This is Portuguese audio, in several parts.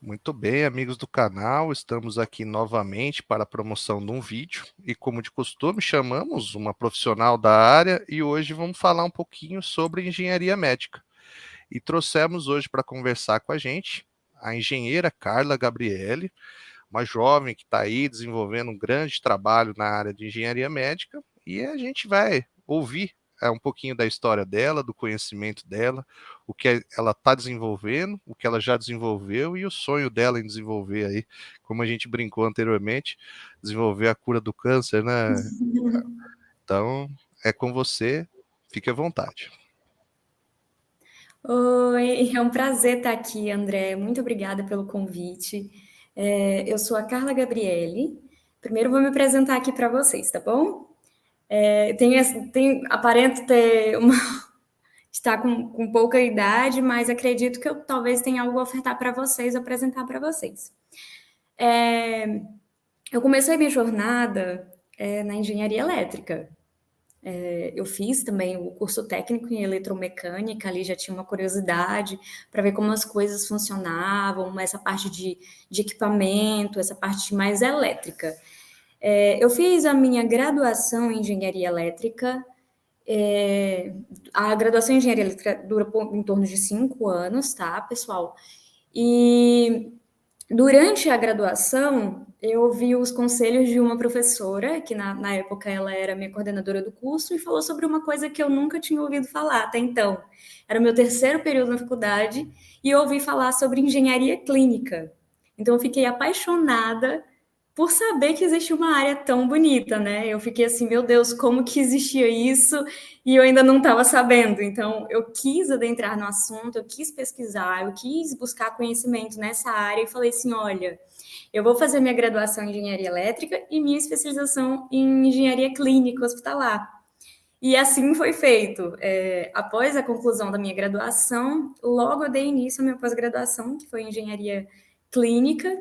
Muito bem, amigos do canal, estamos aqui novamente para a promoção de um vídeo e, como de costume, chamamos uma profissional da área e hoje vamos falar um pouquinho sobre engenharia médica. E trouxemos hoje para conversar com a gente a engenheira Carla Gabriele, uma jovem que está aí desenvolvendo um grande trabalho na área de engenharia médica e a gente vai ouvir um pouquinho da história dela, do conhecimento dela, o que ela está desenvolvendo, o que ela já desenvolveu e o sonho dela em desenvolver aí, como a gente brincou anteriormente, desenvolver a cura do câncer, né? Então, é com você, fique à vontade. Oi, é um prazer estar aqui, André. Muito obrigada pelo convite. Eu sou a Carla Gabriele. Primeiro vou me apresentar aqui para vocês, tá bom? Aparento estar com pouca idade, mas acredito que eu talvez tenha algo a ofertar para vocês, apresentar para vocês. Eu comecei minha jornada na engenharia elétrica. Eu fiz também o curso técnico em eletromecânica, ali já tinha uma curiosidade para ver como as coisas funcionavam, essa parte de equipamento, essa parte mais elétrica. Eu fiz a minha graduação em engenharia elétrica. A graduação em engenharia elétrica dura em torno de 5 anos, tá, pessoal? E durante a graduação, eu ouvi os conselhos de uma professora, que na época ela era minha coordenadora do curso, e falou sobre uma coisa que eu nunca tinha ouvido falar até então. Era o meu terceiro período na faculdade, e eu ouvi falar sobre engenharia clínica. Então, eu fiquei apaixonada por saber que existia uma área tão bonita, né? Eu fiquei assim, meu Deus, como que existia isso? E eu ainda não estava sabendo. Então, eu quis adentrar no assunto, eu quis pesquisar, eu quis buscar conhecimento nessa área e falei assim: olha, eu vou fazer minha graduação em engenharia elétrica e minha especialização em engenharia clínica hospitalar. E assim foi feito. Após a conclusão da minha graduação, logo eu dei início à minha pós-graduação, que foi em engenharia clínica,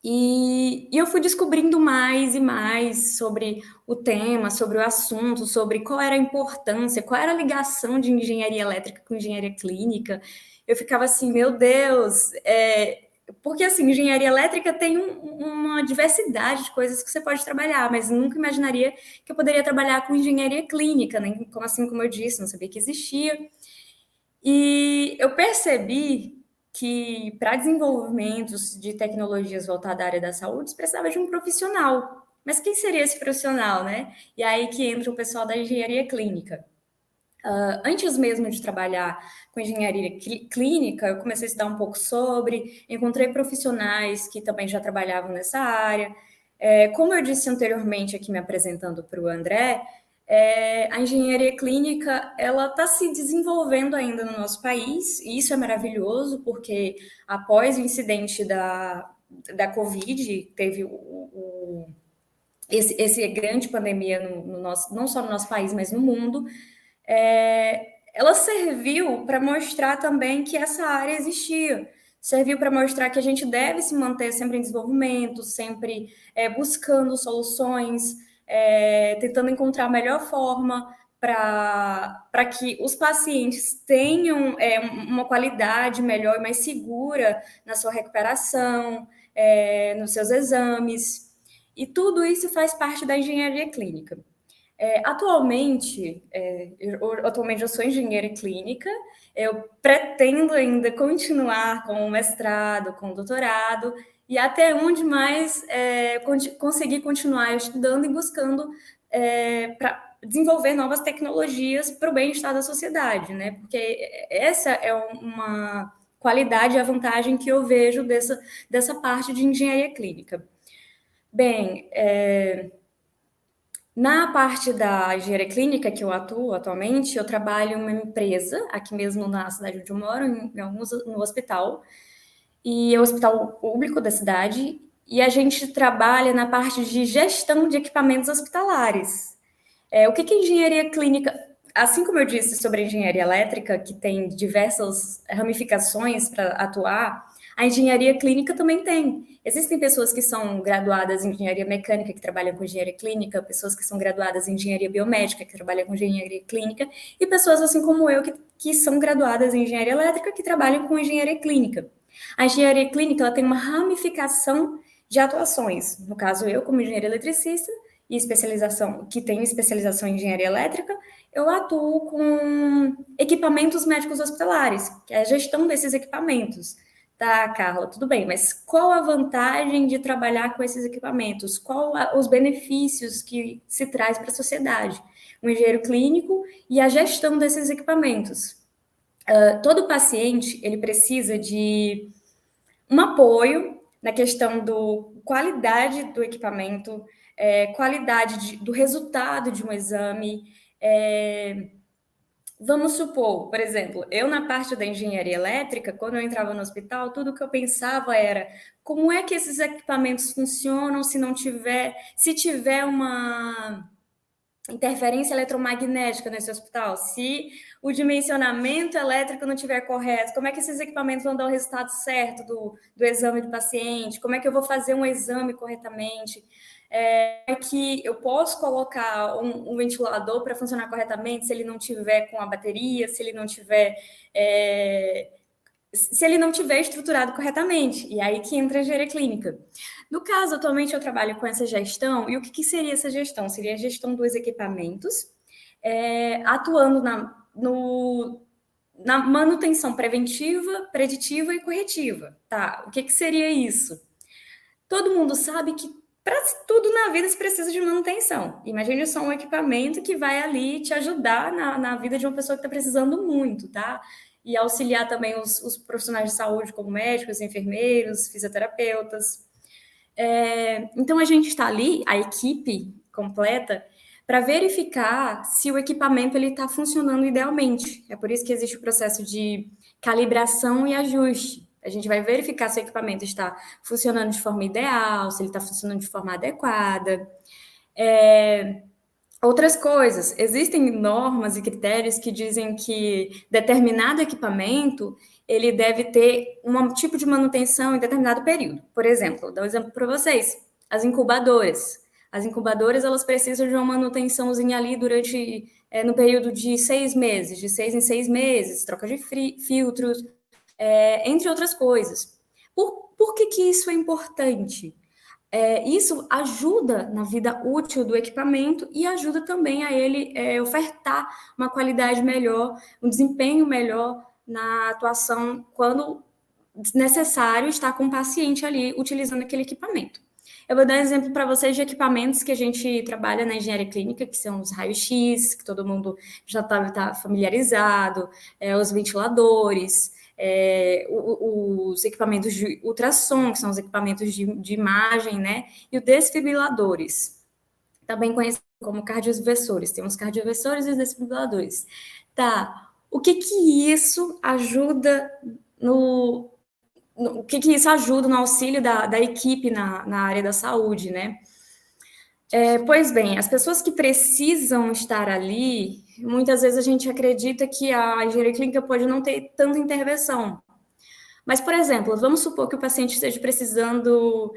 e eu fui descobrindo mais e mais sobre o tema, sobre o assunto, sobre qual era a importância, qual era a ligação de engenharia elétrica com engenharia clínica. Eu ficava assim, meu Deus, porque assim, engenharia elétrica tem uma diversidade de coisas que você pode trabalhar, mas nunca imaginaria que eu poderia trabalhar com engenharia clínica, né? Assim como eu disse, não sabia que existia. E eu percebi que para desenvolvimentos de tecnologias voltadas à área da saúde, você precisava de um profissional. Mas quem seria esse profissional, né? E aí que entra o pessoal da engenharia clínica. Antes mesmo de trabalhar com engenharia clínica, eu comecei a estudar um pouco sobre, encontrei profissionais que também já trabalhavam nessa área. Como eu disse anteriormente aqui, me apresentando para o André, a engenharia clínica ela está se desenvolvendo ainda no nosso país, e isso é maravilhoso, porque após o incidente da Covid, teve esse grande pandemia no nosso, não só no nosso país, mas no mundo. Ela serviu para mostrar também que essa área existia, serviu para mostrar que a gente deve se manter sempre em desenvolvimento, sempre buscando soluções, tentando encontrar a melhor forma para que os pacientes tenham uma qualidade melhor e mais segura na sua recuperação, nos seus exames. E tudo isso faz parte da engenharia clínica. Atualmente eu sou engenheira clínica, eu pretendo ainda continuar com o mestrado, com o doutorado, e até onde mais conseguir continuar estudando e buscando para desenvolver novas tecnologias para o bem-estar da sociedade, né? Porque essa é uma qualidade e a vantagem que eu vejo dessa parte de engenharia clínica. Bem, na parte da engenharia clínica que eu atuo atualmente, eu trabalho em uma empresa, aqui mesmo na cidade onde eu moro, no hospital, e é o hospital público da cidade, e a gente trabalha na parte de gestão de equipamentos hospitalares. O que é engenharia clínica? Assim como eu disse sobre a engenharia elétrica, que tem diversas ramificações para atuar, a engenharia clínica também tem. Existem pessoas que são graduadas em engenharia mecânica, que trabalham com engenharia clínica, pessoas que são graduadas em engenharia biomédica, que trabalham com engenharia clínica, e pessoas assim como eu, que são graduadas em engenharia elétrica, que trabalham com engenharia clínica. A engenharia clínica ela tem uma ramificação de atuações. No caso, eu, como engenheiro eletricista, e especialização, que tenho especialização em engenharia elétrica, eu atuo com equipamentos médicos hospitalares, que é a gestão desses equipamentos. Tá, Carla, tudo bem, mas qual a vantagem de trabalhar com esses equipamentos? Qual os benefícios que se traz para a sociedade? O engenheiro clínico e a gestão desses equipamentos. Todo paciente, ele precisa de um apoio na questão do qualidade do equipamento, qualidade do resultado de um exame. Vamos supor, por exemplo, eu na parte da engenharia elétrica, quando eu entrava no hospital, tudo que eu pensava era como é que esses equipamentos funcionam se tiver uma interferência eletromagnética nesse hospital, se o dimensionamento elétrico não estiver correto, como é que esses equipamentos vão dar o resultado certo do exame do paciente, como é que eu vou fazer um exame corretamente, que eu posso colocar um ventilador para funcionar corretamente se ele não tiver com a bateria, se ele não tiver estruturado corretamente, e aí que entra a engenharia clínica. No caso, atualmente eu trabalho com essa gestão, e o que seria essa gestão? Seria a gestão dos equipamentos, atuando na manutenção preventiva, preditiva e corretiva. Tá? O que seria isso? Todo mundo sabe que para tudo na vida se precisa de manutenção. Imagine só um equipamento que vai ali te ajudar na vida de uma pessoa que está precisando muito, tá? E auxiliar também os profissionais de saúde, como médicos, enfermeiros, fisioterapeutas. Então, a gente está ali, a equipe completa, para verificar se o equipamento está funcionando idealmente. É por isso que existe o processo de calibração e ajuste. A gente vai verificar se o equipamento está funcionando de forma ideal, se ele está funcionando de forma adequada. Outras coisas, existem normas e critérios que dizem que determinado equipamento ele deve ter um tipo de manutenção em determinado período. Por exemplo, vou dar um exemplo para vocês, as incubadoras. As incubadoras, elas precisam de uma manutençãozinha ali durante, no período de 6 meses, de 6 em 6 meses, troca de filtros, entre outras coisas. Por que isso é importante? Isso ajuda na vida útil do equipamento e ajuda também a ele ofertar uma qualidade melhor, um desempenho melhor na atuação quando necessário estar com o paciente ali utilizando aquele equipamento. Eu vou dar um exemplo para vocês de equipamentos que a gente trabalha na engenharia clínica, que são os raios-x, que todo mundo já está familiarizado, os ventiladores, os equipamentos de ultrassom, que são os equipamentos de imagem, né? E os desfibriladores, também conhecidos como cardioversores. Tem os cardioversores e os desfibriladores. Tá, o que isso ajuda o que isso ajuda no auxílio da equipe na área da saúde, né? Pois bem, as pessoas que precisam estar ali, muitas vezes a gente acredita que a engenharia clínica pode não ter tanta intervenção. Mas, por exemplo, vamos supor que o paciente esteja precisando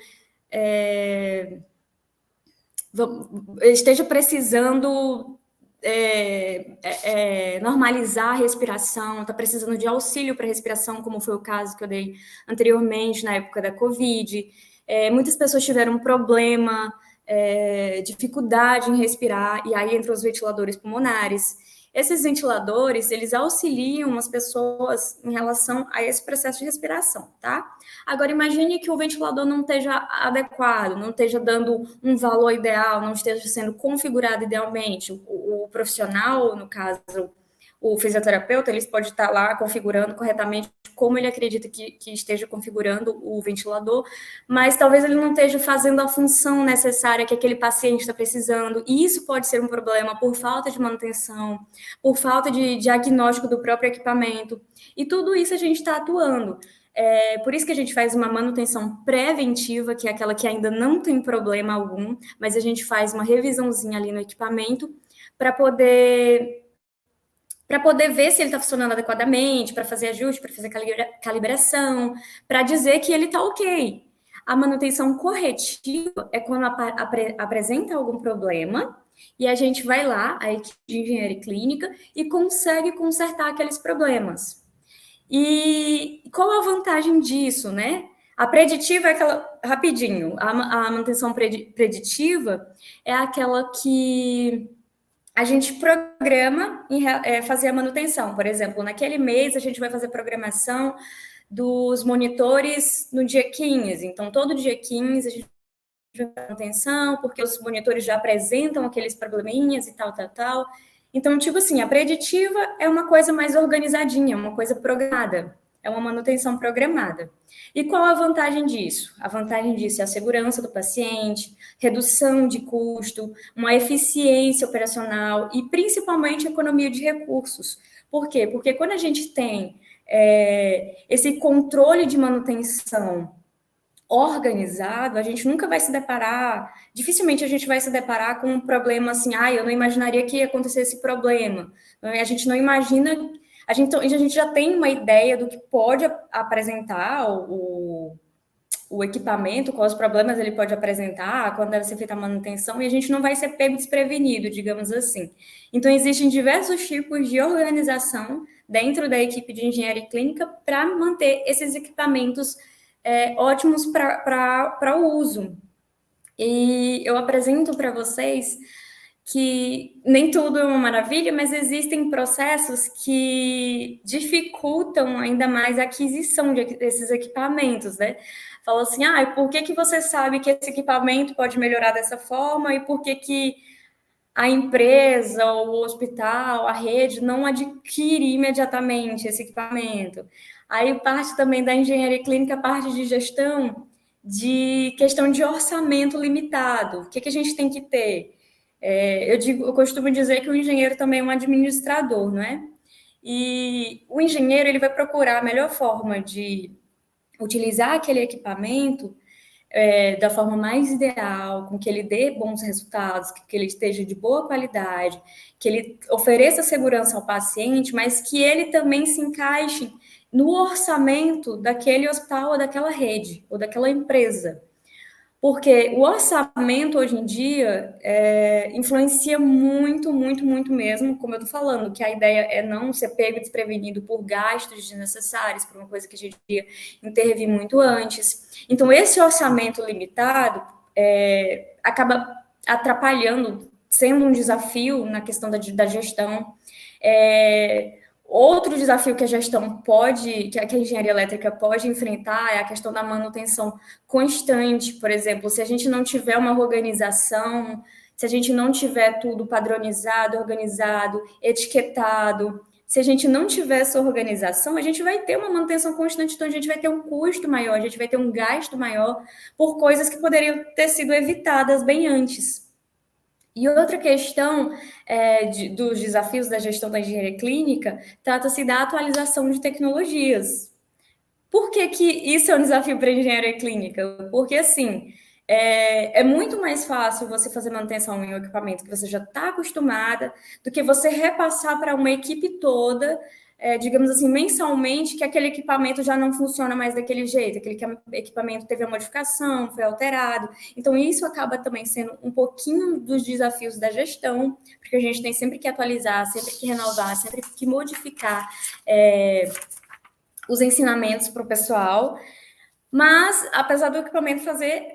normalizar a respiração, está precisando de auxílio para respiração, como foi o caso que eu dei anteriormente, na época da Covid. Muitas pessoas tiveram problema, dificuldade em respirar, e aí entram os ventiladores pulmonares. Esses ventiladores, eles auxiliam as pessoas em relação a esse processo de respiração, tá? Agora, imagine que o ventilador não esteja adequado, não esteja dando um valor ideal, não esteja sendo configurado idealmente. O profissional, no caso, o fisioterapeuta, ele pode estar lá configurando corretamente como ele acredita que esteja configurando o ventilador, mas talvez ele não esteja fazendo a função necessária que aquele paciente está precisando, e isso pode ser um problema por falta de manutenção, por falta de diagnóstico do próprio equipamento, e tudo isso a gente está atuando. Por isso que a gente faz uma manutenção preventiva, que é aquela que ainda não tem problema algum, mas a gente faz uma revisãozinha ali no equipamento para poder ver se ele está funcionando adequadamente, para fazer ajuste, para fazer calibração, para dizer que ele está ok. A manutenção corretiva é quando apresenta algum problema e a gente vai lá, a equipe de engenharia clínica, e consegue consertar aqueles problemas. E qual a vantagem disso, né? A preditiva é aquela, rapidinho, a manutenção preditiva é aquela que a gente programa fazer a manutenção. Por exemplo, naquele mês a gente vai fazer programação dos monitores no dia 15. Então, todo dia 15 a gente vai fazer manutenção, porque os monitores já apresentam aqueles probleminhas e tal, tal, tal. Então, tipo assim, a preditiva é uma coisa mais organizadinha, uma coisa programada. É uma manutenção programada. E qual a vantagem disso? A vantagem disso é a segurança do paciente, redução de custo, uma eficiência operacional e principalmente economia de recursos. Por quê? Porque quando a gente tem esse controle de manutenção organizado, a gente nunca vai se deparar, dificilmente a gente vai se deparar com um problema assim, eu não imaginaria que ia acontecer esse problema. A gente não imagina, a gente já tem uma ideia do que pode apresentar o equipamento, quais problemas ele pode apresentar, quando deve ser feita a manutenção, e a gente não vai ser pego desprevenido, digamos assim. Então, existem diversos tipos de organização dentro da equipe de engenharia clínica para manter esses equipamentos ótimos para o uso. E eu apresento para vocês que nem tudo é uma maravilha, mas existem processos que dificultam ainda mais a aquisição desses equipamentos, né? Fala assim, por que você sabe que esse equipamento pode melhorar dessa forma e por que a empresa, o hospital, a rede não adquire imediatamente esse equipamento? Aí parte também da engenharia clínica, parte de gestão, de questão de orçamento limitado. O que a gente tem que ter? Eu costumo dizer que o engenheiro também é um administrador, não é? E o engenheiro ele vai procurar a melhor forma de utilizar aquele equipamento da forma mais ideal, com que ele dê bons resultados, que ele esteja de boa qualidade, que ele ofereça segurança ao paciente, mas que ele também se encaixe no orçamento daquele hospital ou daquela rede ou daquela empresa. Porque o orçamento hoje em dia influencia muito, muito, muito mesmo, como eu estou falando, que a ideia é não ser pego desprevenido por gastos desnecessários, por uma coisa que a gente ia intervir muito antes. Então, esse orçamento limitado acaba atrapalhando, sendo um desafio na questão da gestão. Outro desafio que a gestão pode, que a engenharia elétrica pode enfrentar é a questão da manutenção constante. Por exemplo, se a gente não tiver uma organização, se a gente não tiver tudo padronizado, organizado, etiquetado, se a gente não tiver essa organização, a gente vai ter uma manutenção constante, então a gente vai ter um custo maior, a gente vai ter um gasto maior por coisas que poderiam ter sido evitadas bem antes. E outra questão dos desafios da gestão da engenharia clínica trata-se da atualização de tecnologias. Por que isso é um desafio para a engenharia clínica? Porque, assim, é muito mais fácil você fazer manutenção em um equipamento que você já está acostumada do que você repassar para uma equipe toda, digamos assim, mensalmente, que aquele equipamento já não funciona mais daquele jeito, aquele equipamento teve a modificação, foi alterado. Então, isso acaba também sendo um pouquinho dos desafios da gestão, porque a gente tem sempre que atualizar, sempre que renovar, sempre que modificar os ensinamentos para o pessoal, mas apesar do equipamento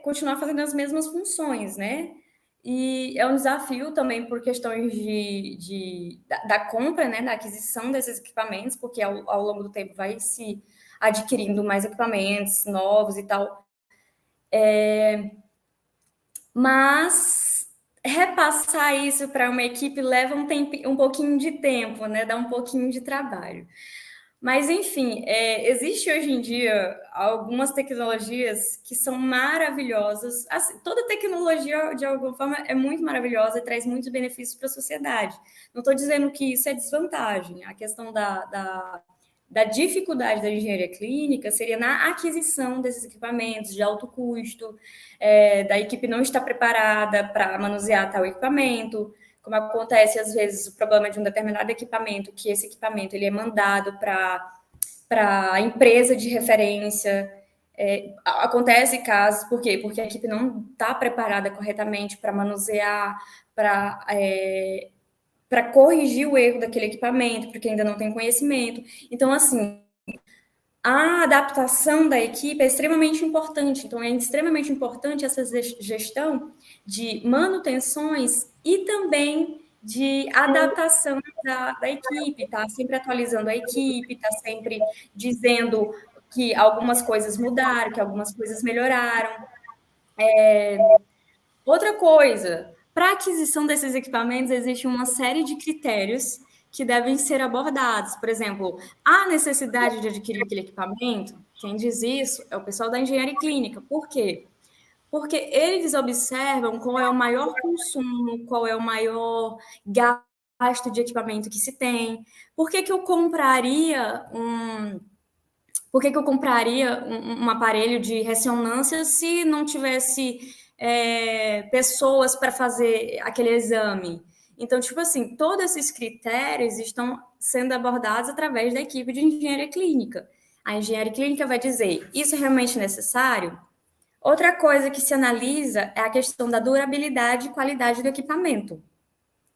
continuar fazendo as mesmas funções, né? E é um desafio também por questões da compra, né, da aquisição desses equipamentos, porque ao longo do tempo vai se adquirindo mais equipamentos novos e tal. Mas repassar isso para uma equipe leva um pouquinho de tempo, né? Dá um pouquinho de trabalho. Mas, enfim, existe hoje em dia algumas tecnologias que são maravilhosas. Assim, toda tecnologia, de alguma forma, é muito maravilhosa e traz muitos benefícios para a sociedade. Não estou dizendo que isso é desvantagem. A questão da dificuldade da engenharia clínica seria na aquisição desses equipamentos de alto custo, da equipe não estar preparada para manusear tal equipamento, como acontece às vezes o problema de um determinado equipamento, que esse equipamento ele é mandado para a empresa de referência. Acontece casos, por quê? Porque a equipe não está preparada corretamente para manusear, para corrigir o erro daquele equipamento, porque ainda não tem conhecimento. Então, assim, a adaptação da equipe é extremamente importante. Então, é extremamente importante essa gestão de manutenções e também de adaptação da equipe, tá sempre atualizando a equipe, tá sempre dizendo que algumas coisas mudaram, que algumas coisas melhoraram. Outra coisa, para a aquisição desses equipamentos, existe uma série de critérios que devem ser abordados. Por exemplo, a necessidade de adquirir aquele equipamento, quem diz isso é o pessoal da engenharia clínica. Por quê? Porque eles observam qual é o maior consumo, qual é o maior gasto de equipamento que se tem. Por que, que eu compraria um aparelho de ressonância se não tivesse pessoas para fazer aquele exame? Então, tipo assim, todos esses critérios estão sendo abordados através da equipe de engenharia clínica. A engenharia clínica vai dizer, isso é realmente necessário? Outra coisa que se analisa é a questão da durabilidade e qualidade do equipamento.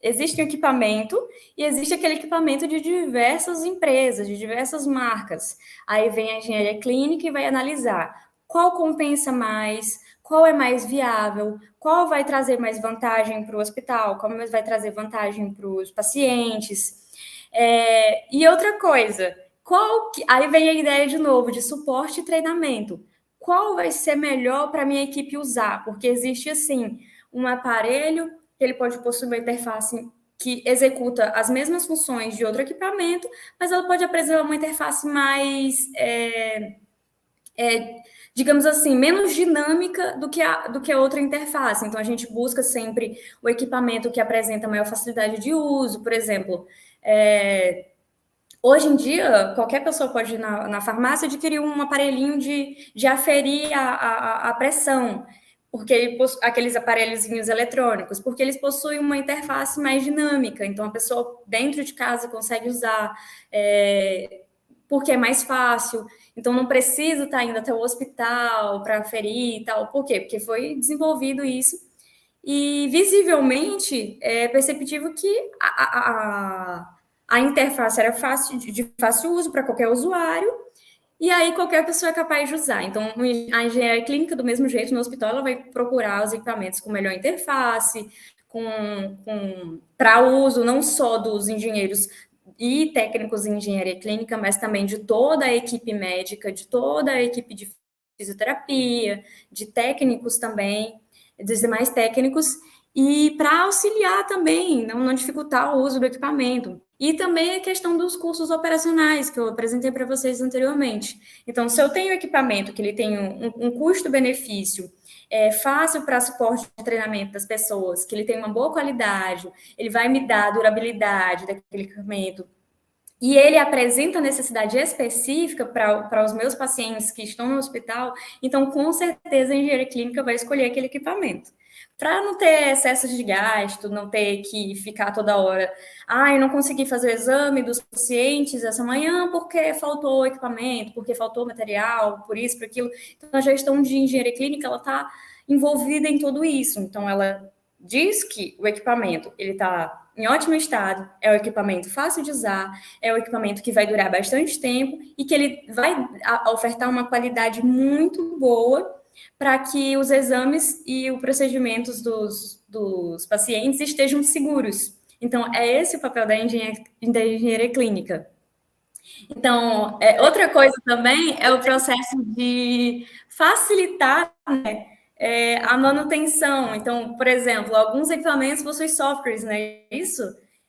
Existe um equipamento e existe aquele equipamento de diversas empresas, de diversas marcas. Aí vem a engenharia clínica e vai analisar qual compensa mais, qual é mais viável, qual vai trazer mais vantagem para o hospital, qual vai trazer vantagem para os pacientes. E outra coisa, aí vem a ideia de novo de suporte e treinamento. Qual vai ser melhor para a minha equipe usar? Porque existe, assim, um aparelho que ele pode possuir uma interface que executa as mesmas funções de outro equipamento, mas ela pode apresentar uma interface mais, digamos assim, menos dinâmica do que a outra interface. Então, a gente busca sempre o equipamento que apresenta maior facilidade de uso. Por exemplo, hoje em dia, qualquer pessoa pode ir na farmácia adquirir um aparelhinho de aferir a pressão, porque aqueles aparelhozinhos eletrônicos, porque eles possuem uma interface mais dinâmica, então a pessoa dentro de casa consegue usar, porque é mais fácil, então não precisa estar indo até o hospital para aferir e tal. Por quê? Porque foi desenvolvido isso, e visivelmente é perceptível que a interface era fácil, de fácil uso para qualquer usuário, e aí qualquer pessoa é capaz de usar. Então, a engenharia clínica, do mesmo jeito, no hospital, ela vai procurar os equipamentos com melhor interface, para uso não só dos engenheiros e técnicos em engenharia clínica, mas também de toda a equipe médica, de toda a equipe de fisioterapia, de técnicos também, dos demais técnicos, e para auxiliar também, não dificultar o uso do equipamento. E também a questão dos custos operacionais, que eu apresentei para vocês anteriormente. Então, se eu tenho equipamento que ele tem um custo-benefício fácil para suporte de treinamento das pessoas, que ele tem uma boa qualidade, ele vai me dar a durabilidade daquele equipamento, e ele apresenta necessidade específica para os meus pacientes que estão no hospital, então, com certeza, a engenharia clínica vai escolher aquele equipamento. Para não ter excessos de gasto, não ter que ficar toda hora, eu não consegui fazer o exame dos pacientes essa manhã porque faltou equipamento, porque faltou material, por isso, por aquilo. Então, a gestão de engenharia clínica, ela está envolvida em tudo isso. Então, ela diz que o equipamento, ele está em ótimo estado, é um equipamento fácil de usar, é um equipamento que vai durar bastante tempo e que ele vai ofertar uma qualidade muito boa para que os exames e os procedimentos dos pacientes estejam seguros. Então, é esse o papel da engenharia clínica. Então, outra coisa também é o processo de facilitar, né, a manutenção. Então, por exemplo, alguns equipamentos possuem softwares, né? Isso.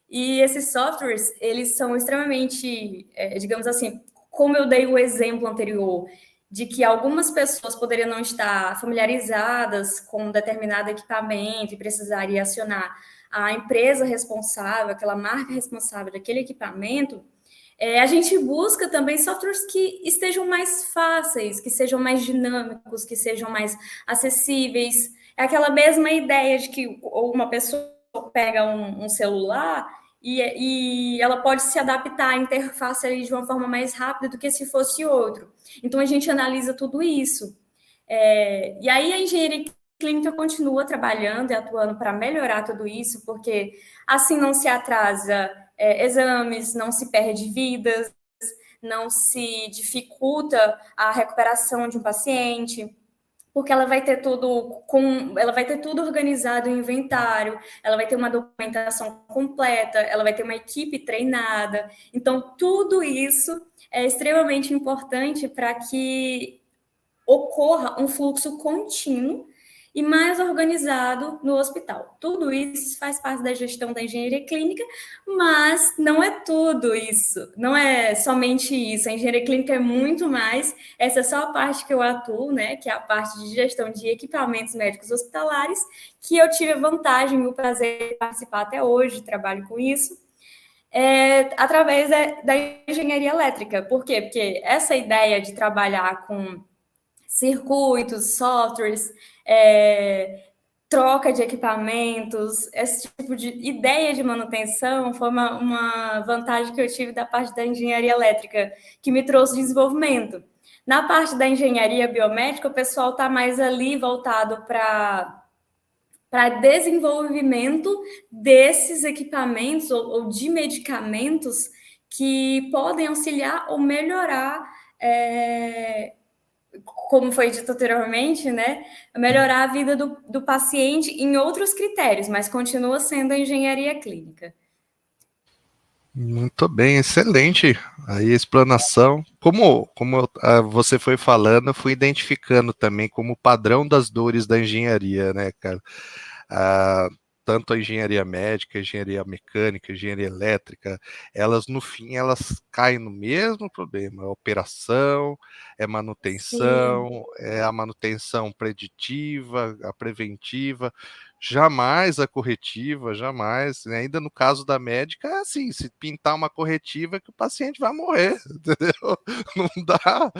E esses softwares, eles são extremamente, digamos assim, como eu dei o exemplo anterior, de que algumas pessoas poderiam não estar familiarizadas com um determinado equipamento e precisaria acionar a empresa responsável, aquela marca responsável daquele equipamento. A gente busca também softwares que estejam mais fáceis, que sejam mais dinâmicos, que sejam mais acessíveis. É aquela mesma ideia de que uma pessoa pega um celular e ela pode se adaptar à interface ali de uma forma mais rápida do que se fosse outro. Então, a gente analisa tudo isso. E aí, a engenharia clínica continua trabalhando e atuando para melhorar tudo isso, porque assim não se atrasa exames, não se perde vidas, não se dificulta a recuperação de um paciente, porque ela vai ter tudo organizado em inventário, ela vai ter uma documentação completa, ela vai ter uma equipe treinada. Então, tudo isso é extremamente importante para que ocorra um fluxo contínuo e mais organizado no hospital. Tudo isso faz parte da gestão da engenharia clínica, mas não é tudo isso, não é somente isso. A engenharia clínica é muito mais. Essa é só a parte que eu atuo, né? Que é a parte de gestão de equipamentos médicos hospitalares, que eu tive a vantagem e o prazer de participar até hoje, trabalho com isso. Através da engenharia elétrica. Por quê? Porque essa ideia de trabalhar com circuitos, softwares, troca de equipamentos, esse tipo de ideia de manutenção foi uma vantagem que eu tive da parte da engenharia elétrica, que me trouxe desenvolvimento. Na parte da engenharia biomédica, o pessoal está mais ali voltado para desenvolvimento desses equipamentos ou de medicamentos que podem auxiliar ou melhorar como foi dito anteriormente, né, melhorar a vida do paciente em outros critérios, mas continua sendo a engenharia clínica. Muito bem, excelente aí a explanação. Como você foi falando, eu fui identificando também como padrão das dores da engenharia, né, cara? Ah, tanto a engenharia médica, a engenharia mecânica, a engenharia elétrica, elas no fim elas caem no mesmo problema, é operação, é Sim, manutenção, é a manutenção preditiva, a preventiva, jamais a corretiva, jamais, né? Ainda no caso da médica, é assim, se pintar uma corretiva é que o paciente vai morrer, entendeu? Não dá,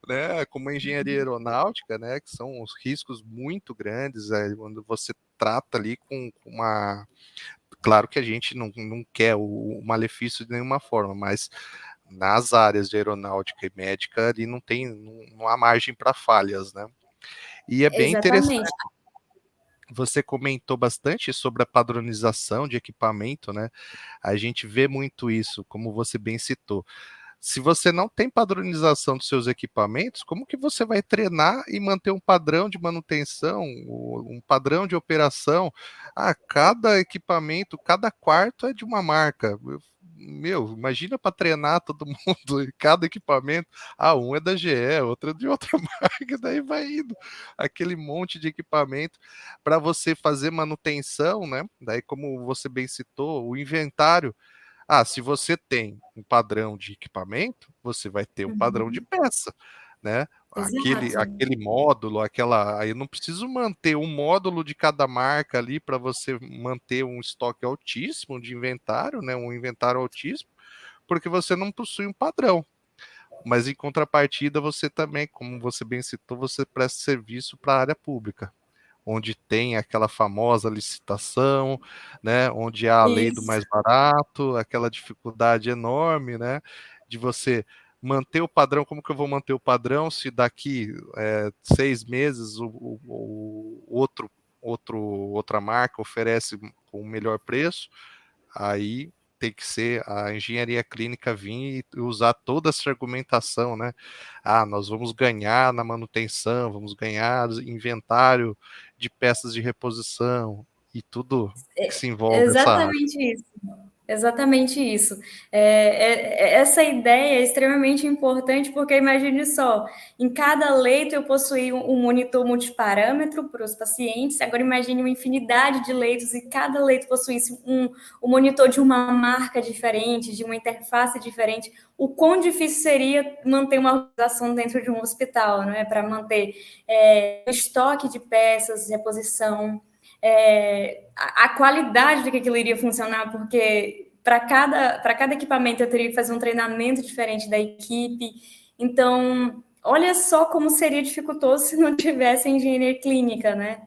né? Como a engenharia aeronáutica, né? Que são os riscos muito grandes, quando você trata ali com uma. Claro que a gente não quer o malefício de nenhuma forma, mas nas áreas de aeronáutica e médica ali não há margem para falhas, né? E é bem interessante. exatamente. Você comentou bastante sobre a padronização de equipamento, né? A gente vê muito isso, como você bem citou. Se você não tem padronização dos seus equipamentos, como que você vai treinar e manter um padrão de manutenção, um padrão de operação? Ah, cada equipamento, cada quarto é de uma marca. Meu, imagina para treinar todo mundo e cada equipamento. Ah, um é da GE, outro é de outra marca, daí vai indo aquele monte de equipamento para você fazer manutenção, né? Daí, como você bem citou, o inventário. Ah, se você tem um padrão de equipamento, você vai ter um padrão de Uhum. peça, né? Aquele, Exato, aquele módulo, aquela. Aí eu não preciso manter um módulo de cada marca ali para você manter um estoque altíssimo de inventário, né? Um inventário altíssimo, porque você não possui um padrão. Mas em contrapartida, você também, como você bem citou, você presta serviço para a área pública, onde tem aquela famosa licitação, né, onde há a lei do isso. mais barato, aquela dificuldade enorme, né, de você manter o padrão. Como que eu vou manter o padrão se daqui 6 meses outra marca oferece com um melhor preço? Aí tem que ser a engenharia clínica vir e usar toda essa argumentação, né? Ah, nós vamos ganhar na manutenção, vamos ganhar inventário de peças de reposição e tudo que se envolve essa área. Exatamente isso. Exatamente isso. Essa ideia é extremamente importante, porque imagine só, em cada leito eu possuí um monitor multiparâmetro para os pacientes, agora imagine uma infinidade de leitos e cada leito possuísse um monitor de uma marca diferente, de uma interface diferente. O quão difícil seria manter uma organização dentro de um hospital, não é? Para manter estoque de peças, reposição, a qualidade de que aquilo iria funcionar, porque para cada equipamento eu teria que fazer um treinamento diferente da equipe. Então, olha só como seria dificultoso se não tivesse engenharia clínica, né?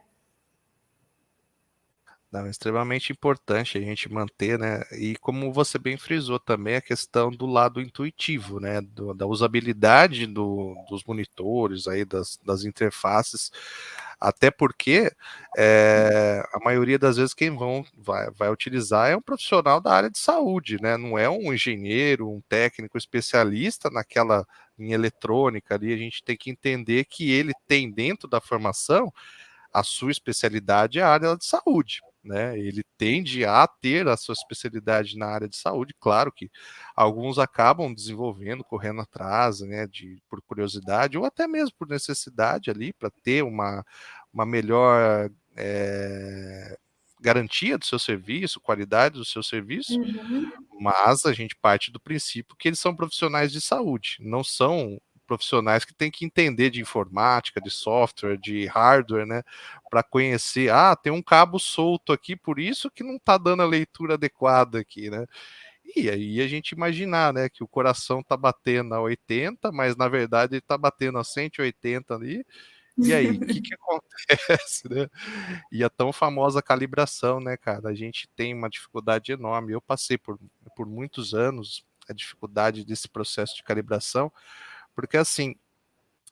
Não, é extremamente importante a gente manter, né? E como você bem frisou também, a questão do lado intuitivo, né? Da usabilidade dos monitores aí, das interfaces. Até porque a maioria das vezes quem vai utilizar é um profissional da área de saúde, né? Não é um engenheiro, um técnico especialista naquela em eletrônica ali. A gente tem que entender que ele tem dentro da formação a sua especialidade é a área de saúde. Né, ele tende a ter a sua especialidade na área de saúde, claro que alguns acabam desenvolvendo, correndo atrás, né, por curiosidade ou até mesmo por necessidade ali, para ter uma melhor garantia do seu serviço, qualidade do seu serviço, mas a gente parte do princípio que eles são profissionais de saúde, não são profissionais que têm que entender de informática, de software, de hardware, né, para conhecer, tem um cabo solto aqui, por isso que não está dando a leitura adequada aqui, né? E aí a gente imaginar, né, que o coração está batendo a 80, mas na verdade ele está batendo a 180 ali, e aí, o que acontece, né? E a tão famosa calibração, né, cara? A gente tem uma dificuldade enorme. Eu passei por muitos anos a dificuldade desse processo de calibração, porque assim,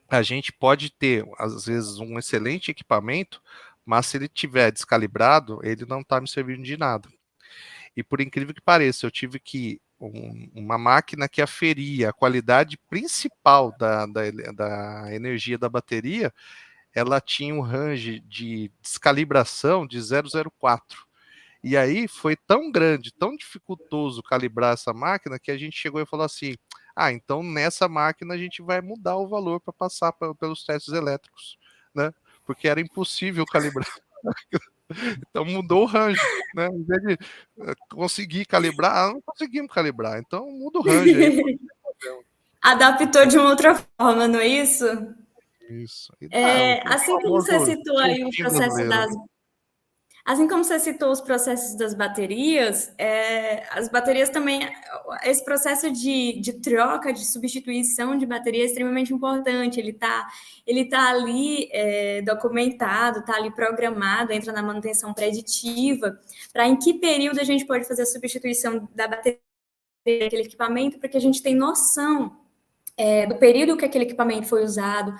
a gente pode ter, às vezes, um excelente equipamento, mas se ele tiver descalibrado, ele não está me servindo de nada. E por incrível que pareça, eu tive que uma máquina que aferia a qualidade principal da energia da bateria, ela tinha um range de descalibração de 0,04. E aí foi tão grande, tão dificultoso calibrar essa máquina que a gente chegou e falou assim: então nessa máquina a gente vai mudar o valor para passar pelos testes elétricos, né? Porque era impossível calibrar. Então mudou o range, né? Em vez de conseguir calibrar, não conseguimos calibrar. Então muda o range aí. Adaptou de uma outra forma, não é isso? Isso. E Assim como você citou aí o processo brasileiro. Assim como você citou os processos das baterias, as baterias também, esse processo de troca, de substituição de bateria é extremamente importante. Ele tá ali documentado, está ali programado, entra na manutenção preditiva, para em que período a gente pode fazer a substituição da bateria daquele equipamento, para que a gente tenha noção do período que aquele equipamento foi usado,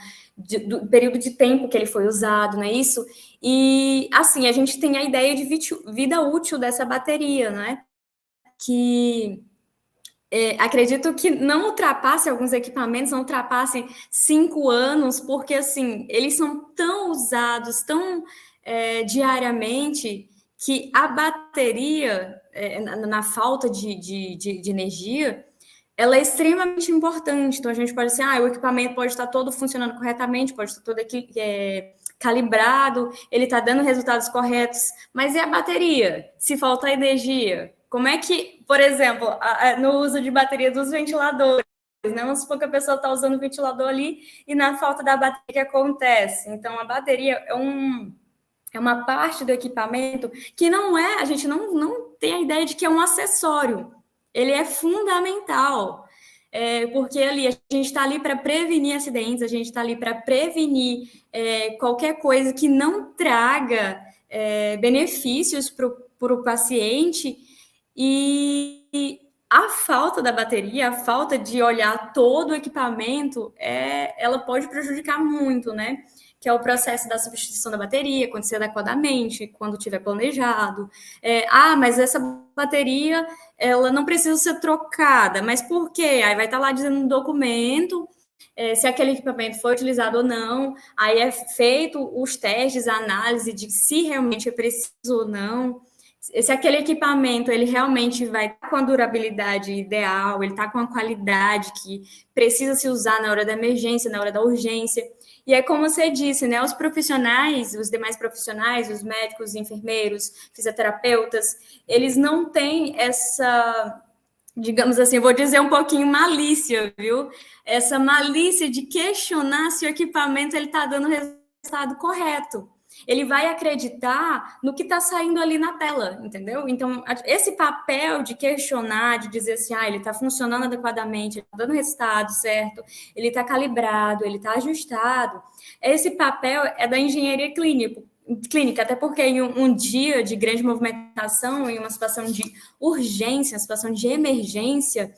do período de tempo que ele foi usado, não é isso? E, assim, a gente tem a ideia de vida útil dessa bateria, né? Que acredito que não ultrapasse, alguns equipamentos não ultrapassem 5 anos, porque, assim, eles são tão usados, tão diariamente, que a bateria, na falta de energia, ela é extremamente importante. Então, a gente pode dizer, o equipamento pode estar todo funcionando corretamente, pode estar todo aqui, calibrado, ele está dando resultados corretos, mas e a bateria? Se faltar energia, como é que, por exemplo, no uso de bateria dos ventiladores, né? Vamos supor que a pessoa está usando o ventilador ali e na falta da bateria que acontece. Então, a bateria é uma parte do equipamento que a gente não tem a ideia de que é um acessório. Ele é fundamental, porque ali a gente está ali para prevenir acidentes, a gente está ali para prevenir qualquer coisa que não traga benefícios para o paciente, e a falta da bateria, a falta de olhar todo o equipamento, ela pode prejudicar muito, né? Que é o processo da substituição da bateria, acontecer adequadamente, quando tiver planejado. Mas essa bateria, ela não precisa ser trocada, mas por quê? Aí vai estar lá dizendo no documento se aquele equipamento foi utilizado ou não, aí é feito os testes, a análise de se realmente é preciso ou não, se aquele equipamento ele realmente vai estar com a durabilidade ideal, ele está com a qualidade que precisa se usar na hora da emergência, na hora da urgência. E é como você disse, né? Os profissionais, os demais profissionais, os médicos, enfermeiros, fisioterapeutas, eles não têm essa, digamos assim, vou dizer um pouquinho malícia, viu? Essa malícia de questionar se o equipamento ele está dando o resultado correto. Ele vai acreditar no que está saindo ali na tela, entendeu? Então, esse papel de questionar, de dizer assim, ele está funcionando adequadamente, ele está dando resultado certo, ele está calibrado, ele está ajustado, esse papel é da engenharia clínica, até porque em um dia de grande movimentação, em uma situação de urgência, uma situação de emergência,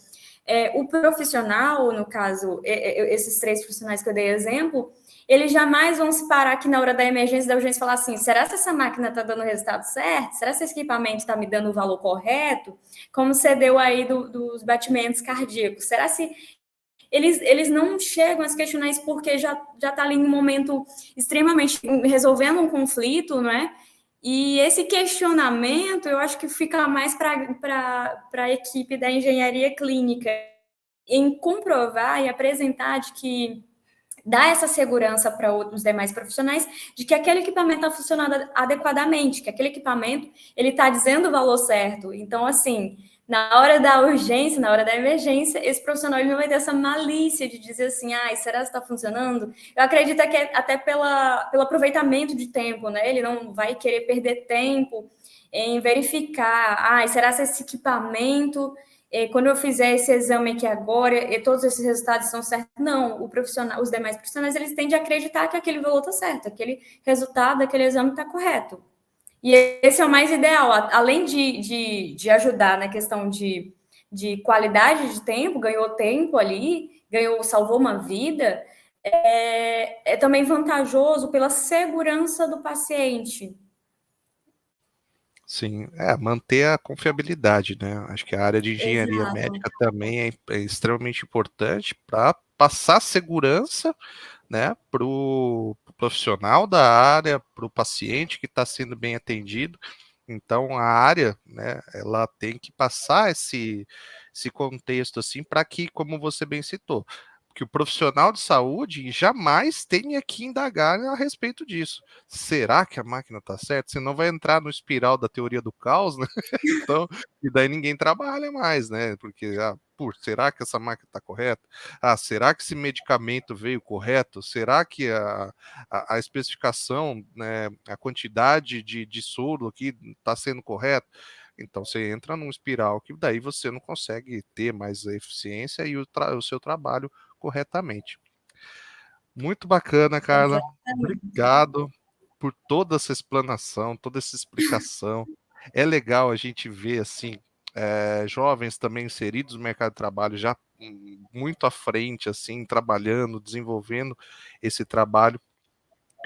o profissional, no caso, esses 3 profissionais que eu dei exemplo, eles jamais vão se parar aqui na hora da emergência, da urgência, e falar assim, será que essa máquina está dando o resultado certo? Será que esse equipamento está me dando o valor correto? Como você deu aí dos batimentos cardíacos? Será se eles não chegam a se questionar isso porque já está ali em um momento extremamente resolvendo um conflito, não é? E esse questionamento, eu acho que fica mais para a equipe da engenharia clínica, em comprovar e apresentar de que dá essa segurança para os demais profissionais de que aquele equipamento está funcionando adequadamente, que aquele equipamento ele está dizendo o valor certo. Então, assim, na hora da urgência, na hora da emergência, esse profissional ele não vai ter essa malícia de dizer assim, será que está funcionando? Eu acredito que é até pelo aproveitamento de tempo, né? Ele não vai querer perder tempo em verificar, será que esse equipamento quando eu fizer esse exame aqui agora, todos esses resultados estão certos? Não, os demais profissionais, eles tendem a acreditar que aquele valor está certo, aquele resultado, aquele exame está correto. E esse é o mais ideal, além de ajudar na questão de qualidade de tempo, ganhou tempo ali, salvou uma vida, é também vantajoso pela segurança do paciente. Sim, manter a confiabilidade, né? Acho que a área de engenharia Exato. médica também é extremamente importante para passar segurança, né, para o profissional da área, para o paciente que está sendo bem atendido. Então, a área, né, ela tem que passar esse contexto assim para que, como você bem citou, que o profissional de saúde jamais tenha que indagar a respeito disso. Será que a máquina está certa? Senão vai entrar no espiral da teoria do caos, né? Então, e daí ninguém trabalha mais, né? Porque, será que essa máquina está correta? Será que esse medicamento veio correto? Será que a especificação, né, a quantidade de soro aqui está sendo correta? Então você entra num espiral que daí você não consegue ter mais eficiência e o seu trabalho corretamente. Muito bacana, Carla. Exatamente. Obrigado por toda essa explanação, toda essa explicação. É legal a gente ver assim jovens também inseridos no mercado de trabalho já muito à frente, assim, trabalhando, desenvolvendo esse trabalho.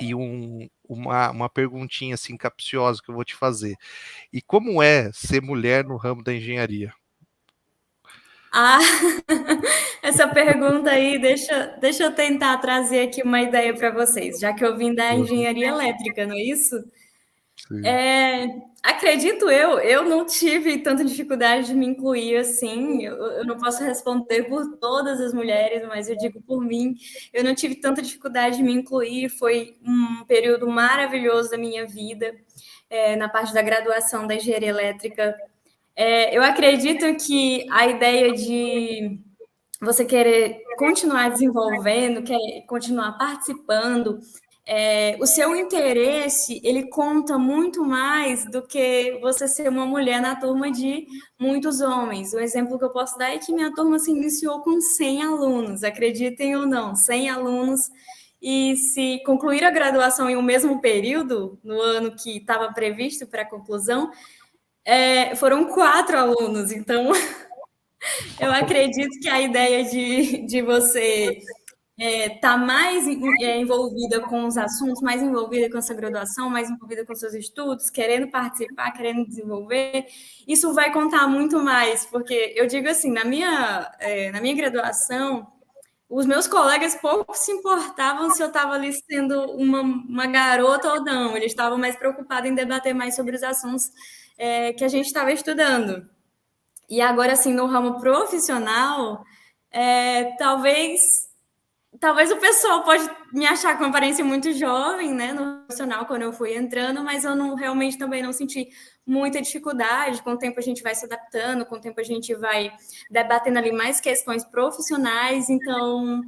E uma perguntinha assim capciosa que eu vou te fazer. E como é ser mulher no ramo da engenharia? Ah, essa pergunta aí, deixa eu tentar trazer aqui uma ideia para vocês, já que eu vim da Uhum. engenharia elétrica, não é isso? Sim. Acredito eu não tive tanta dificuldade de me incluir assim. Eu não posso responder por todas as mulheres, mas eu digo por mim, eu não tive tanta dificuldade de me incluir. Foi um período maravilhoso da minha vida, na parte da graduação da engenharia elétrica. Eu acredito que a ideia de você querer continuar desenvolvendo, quer continuar participando, o seu interesse ele conta muito mais do que você ser uma mulher na turma de muitos homens. O exemplo que eu posso dar é que minha turma se iniciou com 100 alunos, acreditem ou não, 100 alunos. E se concluir a graduação em um mesmo período, no ano que estava previsto para a conclusão, foram 4 alunos. Então, eu acredito que a ideia de você estar mais envolvida com os assuntos, mais envolvida com essa graduação, mais envolvida com seus estudos, querendo participar, querendo desenvolver, isso vai contar muito mais, porque eu digo assim, na minha graduação, os meus colegas pouco se importavam se eu estava ali sendo uma garota ou não, eles estavam mais preocupados em debater mais sobre os assuntos que a gente estava estudando. E agora, assim, no ramo profissional, talvez o pessoal pode me achar com uma aparência muito jovem, né, no profissional, quando eu fui entrando, mas eu não realmente também não senti muita dificuldade. Com o tempo a gente vai se adaptando, com o tempo a gente vai debatendo ali mais questões profissionais. Então,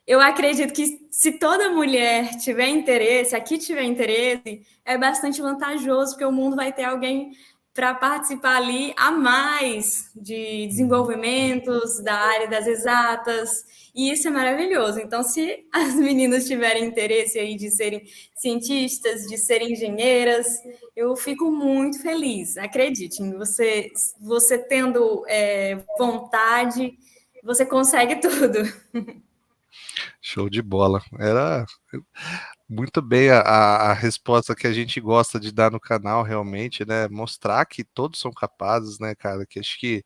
eu acredito que se toda mulher tiver interesse, aqui tiver interesse, é bastante vantajoso, porque o mundo vai ter alguém para participar ali a mais de Uhum. desenvolvimentos da área das exatas, e isso é maravilhoso. Então, se as meninas tiverem interesse aí de serem cientistas, de serem engenheiras, eu fico muito feliz. Acredite, você tendo vontade você consegue tudo. Show de bola. Era muito bem a resposta que a gente gosta de dar no canal, realmente, né? Mostrar que todos são capazes, né, cara? Que acho que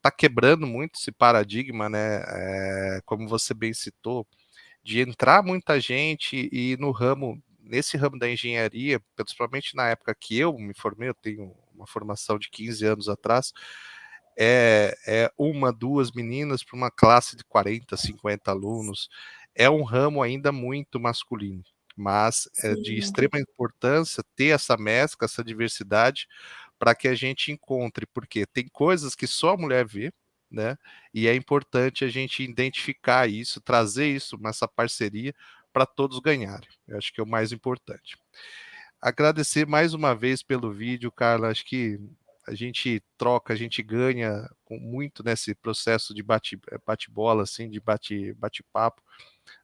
tá quebrando muito esse paradigma, né? Como você bem citou, de entrar muita gente e no ramo, nesse ramo da engenharia, principalmente na época que eu me formei, eu tenho uma formação de 15 anos atrás, uma, duas meninas para uma classe de 40, 50 alunos. É um ramo ainda muito masculino, mas é de Sim, extrema importância ter essa mescla, essa diversidade, para que a gente encontre, porque tem coisas que só a mulher vê, né? E é importante a gente identificar isso, trazer isso, essa parceria, para todos ganharem. Eu acho que é o mais importante. Agradecer mais uma vez pelo vídeo, Carla. Acho que a gente troca, a gente ganha muito nesse processo de bate-bola, assim, de bate-papo,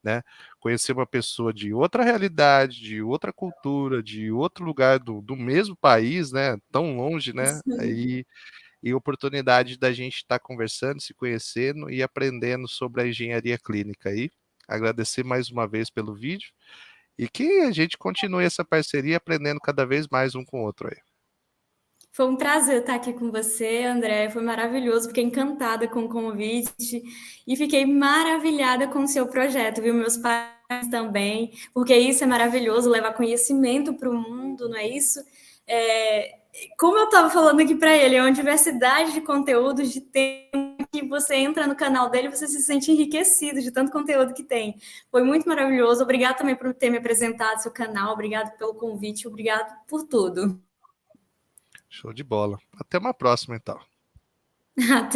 né? Conhecer uma pessoa de outra realidade, de outra cultura, de outro lugar do mesmo país, né? Tão longe, né? sim. E oportunidade da gente estar conversando, se conhecendo e aprendendo sobre a engenharia clínica aí. Agradecer mais uma vez pelo vídeo e que a gente continue essa parceria aprendendo cada vez mais um com o outro aí. Foi um prazer estar aqui com você, André. Foi maravilhoso. Fiquei encantada com o convite e fiquei maravilhada com o seu projeto, viu? Meus pais também, porque isso é maravilhoso, levar conhecimento para o mundo, não é isso? É, como eu estava falando aqui para ele, é uma diversidade de conteúdos, de temas que você entra no canal dele, você se sente enriquecido de tanto conteúdo que tem. Foi muito maravilhoso. Obrigada também por ter me apresentado seu canal. Obrigado pelo convite. Obrigado por tudo. Show de bola. Até uma próxima, então. Até.